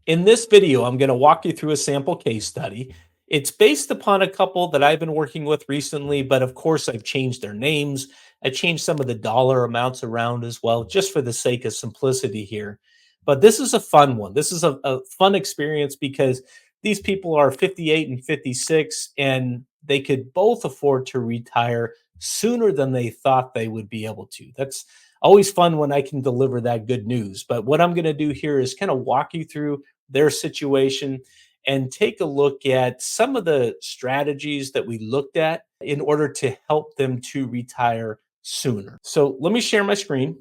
In this video, I'm going to walk you through a sample case study. It's based upon a couple that I've been working with recently, but of course, I've changed their names. I changed some of the dollar amounts around as well, just for the sake of simplicity here. But this is a fun one. This is a fun experience because these people are 58 and 56, and they could both afford to retire sooner than they thought they would be able to. That's always fun when I can deliver that good news. But what I'm going to do here is kind of walk you through their situation and take a look at some of the strategies that we looked at in order to help them to retire sooner. So let me share my screen.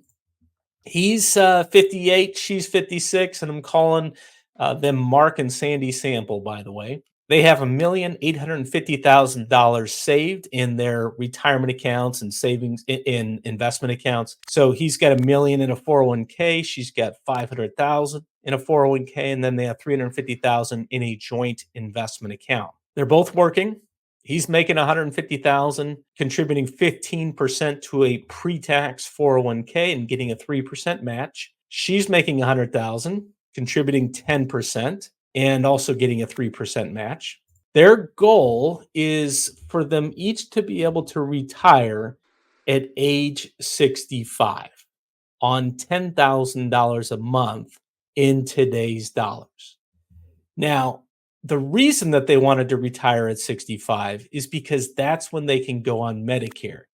He's 58, she's 56, and I'm calling them Mark and Sandy Sample, by the way. They have $1,850,000 saved in their retirement accounts and savings in investment accounts. So he's got a million in a 401k. She's got 500,000 in a 401k, and then they have 350,000 in a joint investment account. They're both working. He's making 150,000, contributing 15% to a pre-tax 401k and getting a 3% match. She's making 100,000, contributing 10% and also getting a 3% match. Their goal is for them each to be able to retire at age 65 on $10,000 a month in today's dollars. Now, the reason that they wanted to retire at 65 is because that's when they can go on Medicare.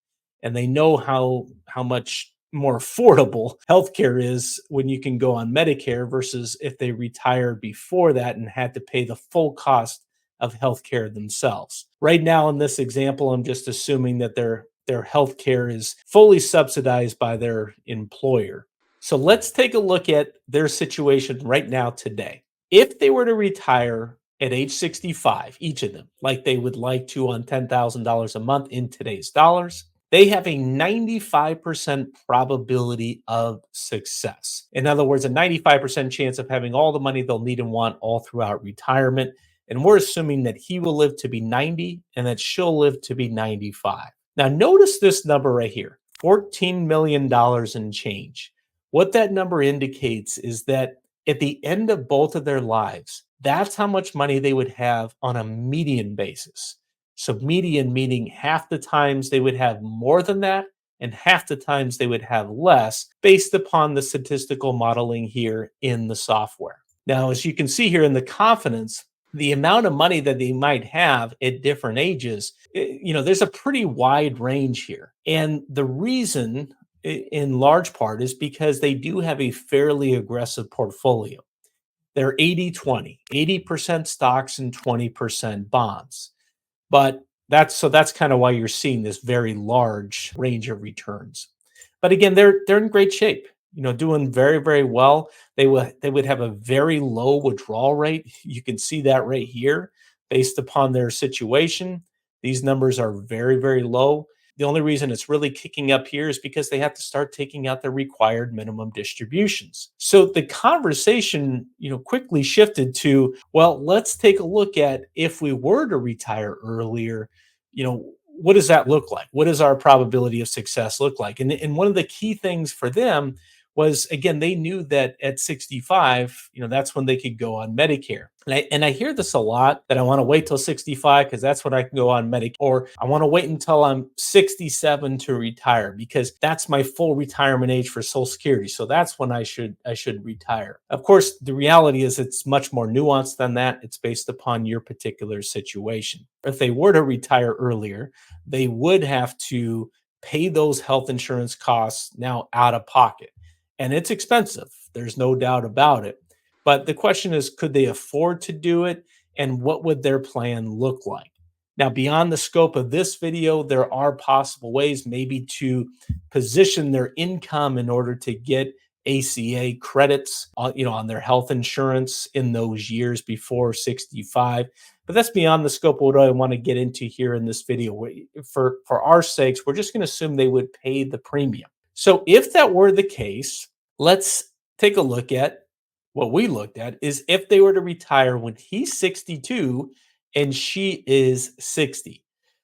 And they know how much more affordable healthcare is when you can go on Medicare versus if they retired before that and had to pay the full cost of healthcare themselves. Right now in this example, I'm just assuming that their healthcare is fully subsidized by their employer. So let's take a look at their situation right now today. If they were to retire at age 65, each of them, like they would like to on $10,000 a month in today's dollars, they have a 95% probability of success. In other words, a 95% chance of having all the money they'll need and want all throughout retirement. And we're assuming that he will live to be 90 and that she'll live to be 95. Now, notice this number right here, $14 million and change. What that number indicates is that at the end of both of their lives, that's how much money they would have on a median basis. So, median meaning half the times they would have more than that, and half the times they would have less based upon the statistical modeling here in the software. Now, as you can see here in the confidence, the amount of money that they might have at different ages, there's a pretty wide range here. And the reason in large part is because they do have a fairly aggressive portfolio. They're 80-20, 80% stocks and 20% bonds. But that's kind of why you're seeing this very large range of returns. But again, they're in great shape, doing very, very well. They would have a very low withdrawal rate. You can see that right here based upon their situation. These numbers are very, very low. The only reason it's really kicking up here is because they have to start taking out the required minimum distributions. So the conversation, quickly shifted to, well, let's take a look at if we were to retire earlier, what does that look like? What does our probability of success look like? And one of the key things for them was, again, they knew that at 65, that's when they could go on Medicare. And I hear this a lot, that I want to wait till 65 because that's when I can go on Medicare, or I want to wait until I'm 67 to retire because that's my full retirement age for Social Security. So that's when I should retire. Of course, the reality is it's much more nuanced than that. It's based upon your particular situation. If they were to retire earlier, they would have to pay those health insurance costs now out of pocket. And it's expensive. There's no doubt about it. But the question is, could they afford to do it? And what would their plan look like? Now, beyond the scope of this video, there are possible ways maybe to position their income in order to get ACA credits, on their health insurance in those years before 65. But that's beyond the scope of what I want to get into here in this video. For our sakes, we're just going to assume they would pay the premium. So if that were the case, let's take a look at what we looked at is if they were to retire when he's 62 and she is 60.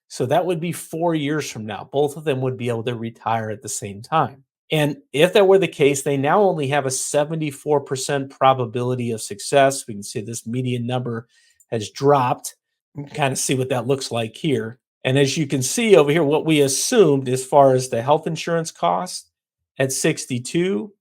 So that would be 4 years from now. Both of them would be able to retire at the same time. And if that were the case, they now only have a 74% probability of success. We can see this median number has dropped. You can kind of see what that looks like here. And as you can see over here, what we assumed as far as the health insurance cost at 62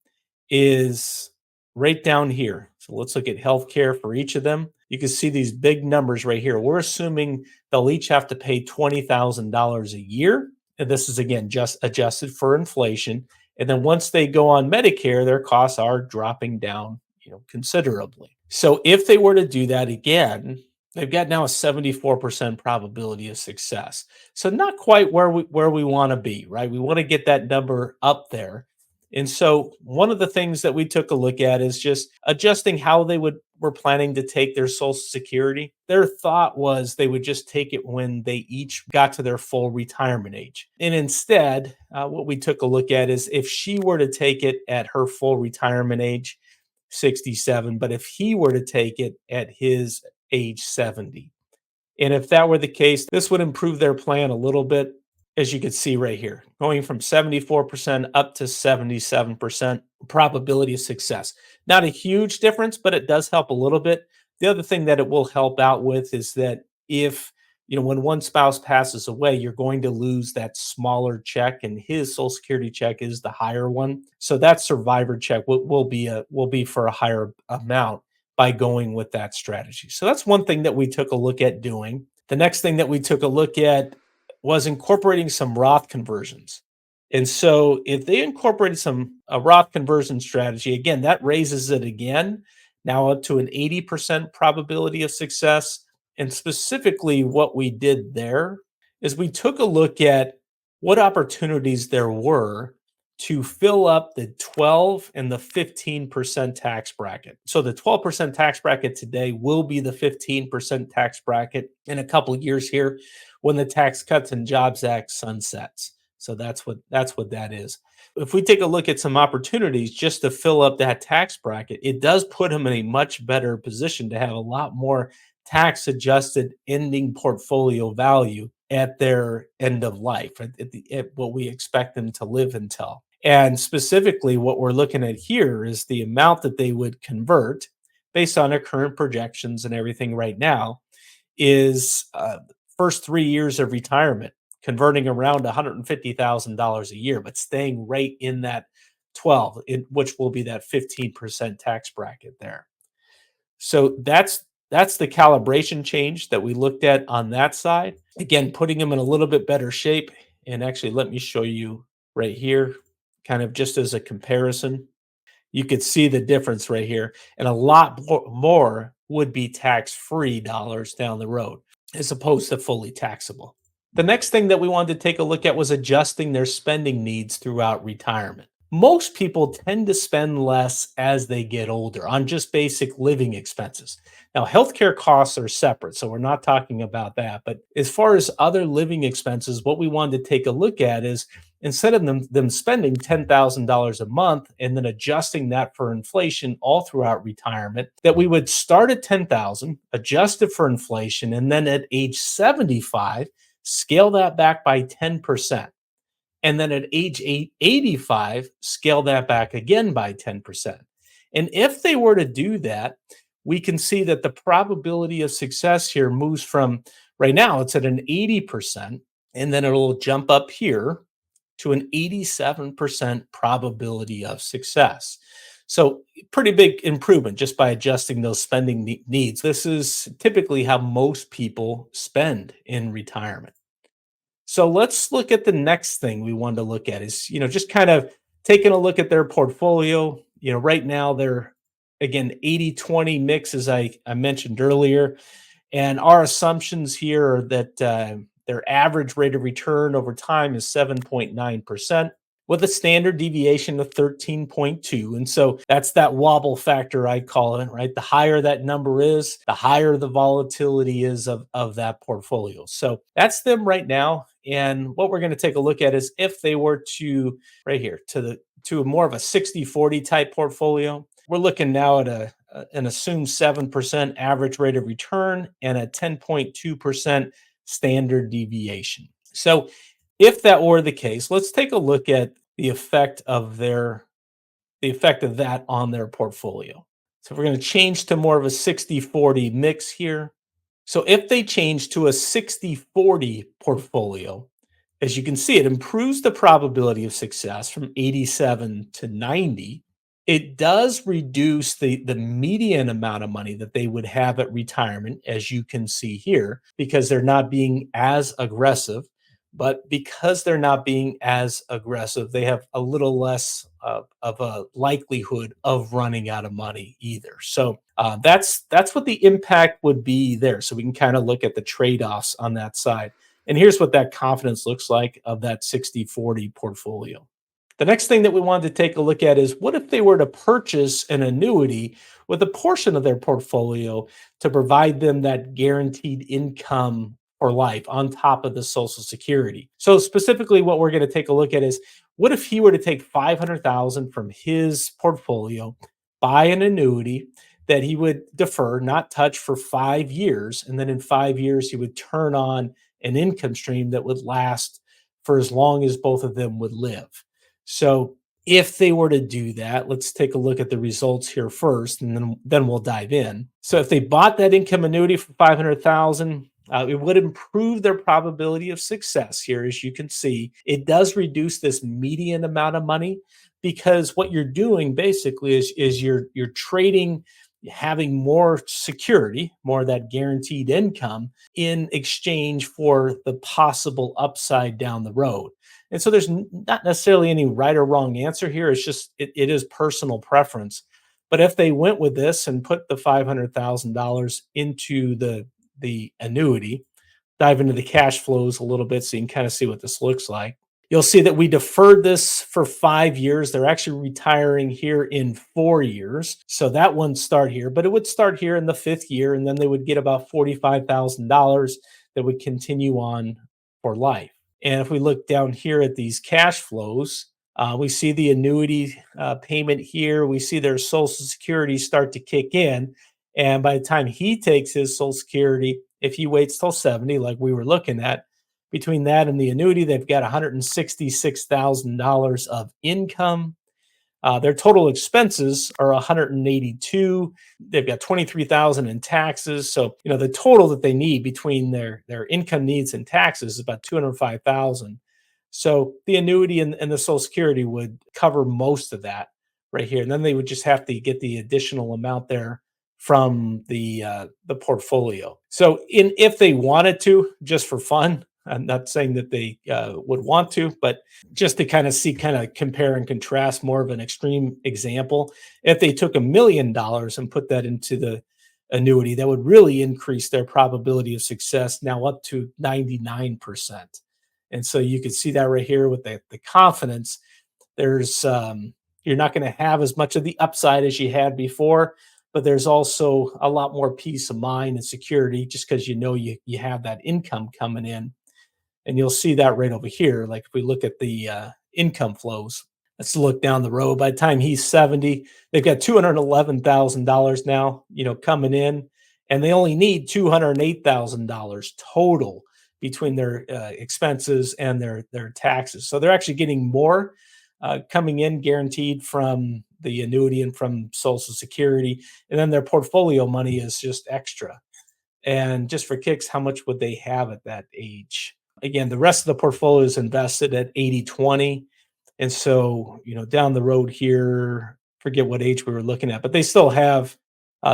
is right down here. So let's look at healthcare for each of them. You can see these big numbers right here. We're assuming they'll each have to pay $20,000 a year. And this is again just adjusted for inflation. And then once they go on Medicare, their costs are dropping down, considerably. So if they were to do that again, they've got now a 74% probability of success. So not quite where we want to be, right? We want to get that number up there. And so one of the things that we took a look at is just adjusting how they were planning to take their social security. Their thought was they would just take it when they each got to their full retirement age. And instead, what we took a look at is if she were to take it at her full retirement age, 67, but if he were to take it at his age 70. And if that were the case, this would improve their plan a little bit, as you can see right here, going from 74% up to 77% probability of success. Not a huge difference, but it does help a little bit. The other thing that it will help out with is that if, when one spouse passes away, you're going to lose that smaller check, and his Social Security check is the higher one. So that survivor check will be for a higher amount by going with that strategy. So that's one thing that we took a look at doing. The next thing that we took a look at was incorporating some Roth conversions. And so if they incorporated a Roth conversion strategy, again, that raises it again, now up to an 80% probability of success. And specifically, what we did there is we took a look at what opportunities there were to fill up the 12 and the 15% tax bracket. So the 12% tax bracket today will be the 15% tax bracket in a couple of years here when the Tax Cuts and Jobs Act sunsets. So that's what that is. If we take a look at some opportunities just to fill up that tax bracket, it does put them in a much better position to have a lot more tax adjusted ending portfolio value at their end of life, at what we expect them to live until. And specifically, what we're looking at here is the amount that they would convert based on their current projections and everything right now is first 3 years of retirement, converting around $150,000 a year, but staying right in that 12, which will be that 15% tax bracket there. So that's the calibration change that we looked at on that side. Again, putting them in a little bit better shape. And actually, let me show you right here, kind of just as a comparison. You could see the difference right here. And a lot more would be tax-free dollars down the road, as opposed to fully taxable. The next thing that we wanted to take a look at was adjusting their spending needs throughout retirement. Most people tend to spend less as they get older on just basic living expenses. Now, healthcare costs are separate, so we're not talking about that. But as far as other living expenses, what we wanted to take a look at is instead of them spending $10,000 a month and then adjusting that for inflation all throughout retirement, that we would start at 10,000, adjust it for inflation, and then at age 75, scale that back by 10%. And then at age 85, scale that back again by 10%. And if they were to do that, we can see that the probability of success here moves from right now, it's at an 80%, and then it'll jump up here to an 87% probability of success. So, pretty big improvement just by adjusting those spending needs. This is typically how most people spend in retirement. So let's look at the next thing we wanted to look at is, just kind of taking a look at their portfolio. Right now they're, again, 80-20 mix, as I mentioned earlier. And our assumptions here are that their average rate of return over time is 7.9%. With a standard deviation of 13.2. And so that's that wobble factor, I call it, right? The higher that number is, the higher the volatility is of that portfolio. So that's them right now. And what we're going to take a look at is if they were to, right here, to a more of a 60-40 type portfolio, we're looking now at an assumed 7% average rate of return and a 10.2% standard deviation. So if that were the case, let's take a look at the effect of that on their portfolio. So we're going to change to more of a 60-40 mix here. So if they change to a 60-40 portfolio, as you can see, it improves the probability of success from 87 to 90. It does reduce the median amount of money that they would have at retirement, as you can see here, because they're not being as aggressive. But because they're not being as aggressive, they have a little less of a likelihood of running out of money either. So that's what the impact would be there. So we can kind of look at the trade-offs on that side. And here's what that confidence looks like of that 60-40 portfolio. The next thing that we wanted to take a look at is what if they were to purchase an annuity with a portion of their portfolio to provide them that guaranteed income for life on top of the Social Security. So specifically what we're going to take a look at is what if he were to take 500,000 from his portfolio, buy an annuity that he would defer, not touch for 5 years, and then in 5 years he would turn on an income stream that would last for as long as both of them would live. So if they were to do that, let's take a look at the results here first, and then we'll dive in. So if they bought that income annuity for 500,000, it would improve their probability of success here. As you can see, it does reduce this median amount of money because what you're doing basically is you're trading having more security, more of that guaranteed income in exchange for the possible upside down the road. And so there's not necessarily any right or wrong answer here. It's just it is personal preference. But if they went with this and put the $500,000 into the annuity, dive into the cash flows a little bit so you can kind of see what this looks like. You'll see that we deferred this for 5 years. They're actually retiring here in 4 years. So that wouldn't start here, but it would start here in the fifth year, and then they would get about $45,000 that would continue on for life. And if we look down here at these cash flows, we see the annuity payment here. We see their Social Security start to kick in. And by the time he takes his Social Security, if he waits till 70, like we were looking at, between that and the annuity, they've got $166,000 of income. Their total expenses are 182. They've got 23,000 in taxes. So, the total that they need between their income needs and taxes is about 205,000. So the annuity and the Social Security would cover most of that right here. And then they would just have to get the additional amount there from the portfolio. So if they wanted to, just for fun, I'm not saying that they would want to, but just to kind of see, kind of compare and contrast more of an extreme example, if they took $1 million and put that into the annuity, that would really increase their probability of success now up to 99%. And so you can see that right here with the confidence. There's you're not going to have as much of the upside as you had before, but there's also a lot more peace of mind and security just because you have that income coming in. And you'll see that right over here. Like if we look at the income flows, let's look down the road. By the time he's 70, they've got $211,000 now, coming in, and they only need $208,000 total between their expenses and their taxes. So they're actually getting more coming in guaranteed from the annuity and from Social Security, and then their portfolio money is just extra. And just for kicks, how much would they have at that age? Again, the rest of the portfolio is invested at 80-20. And so, down the road here, forget what age we were looking at, but they still have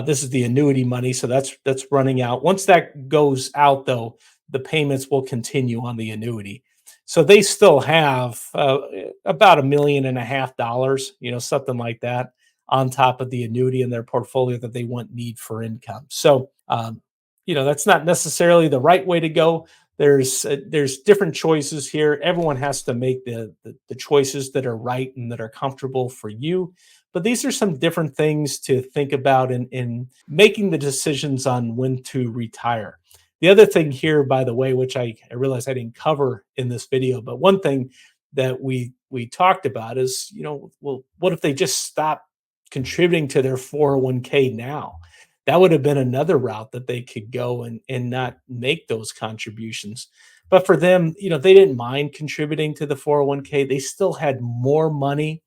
this is the annuity money. So that's running out. Once that goes out, though, the payments will continue on the annuity. So they still have about $1.5 million, something like that, on top of the annuity in their portfolio that they won't need for income. So, that's not necessarily the right way to go. There's different choices here. Everyone has to make the choices that are right and that are comfortable for you. But these are some different things to think about in making the decisions on when to retire. The other thing here, by the way, which I realize I didn't cover in this video, but one thing that we talked about is, well, what if they just stop contributing to their 401k now? That would have been another route that they could go and not make those contributions. But for them, they didn't mind contributing to the 401k. They still had more money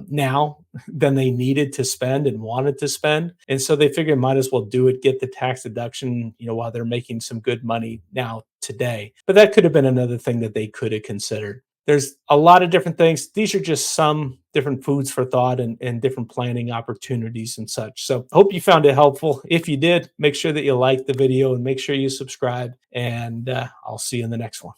now than they needed to spend and wanted to spend. And so they figured might as well do it, get the tax deduction, while they're making some good money now today. But that could have been another thing that they could have considered. There's a lot of different things. These are just some different foods for thought and different planning opportunities and such. So hope you found it helpful. If you did, make sure that you like the video and make sure you subscribe. And I'll see you in the next one.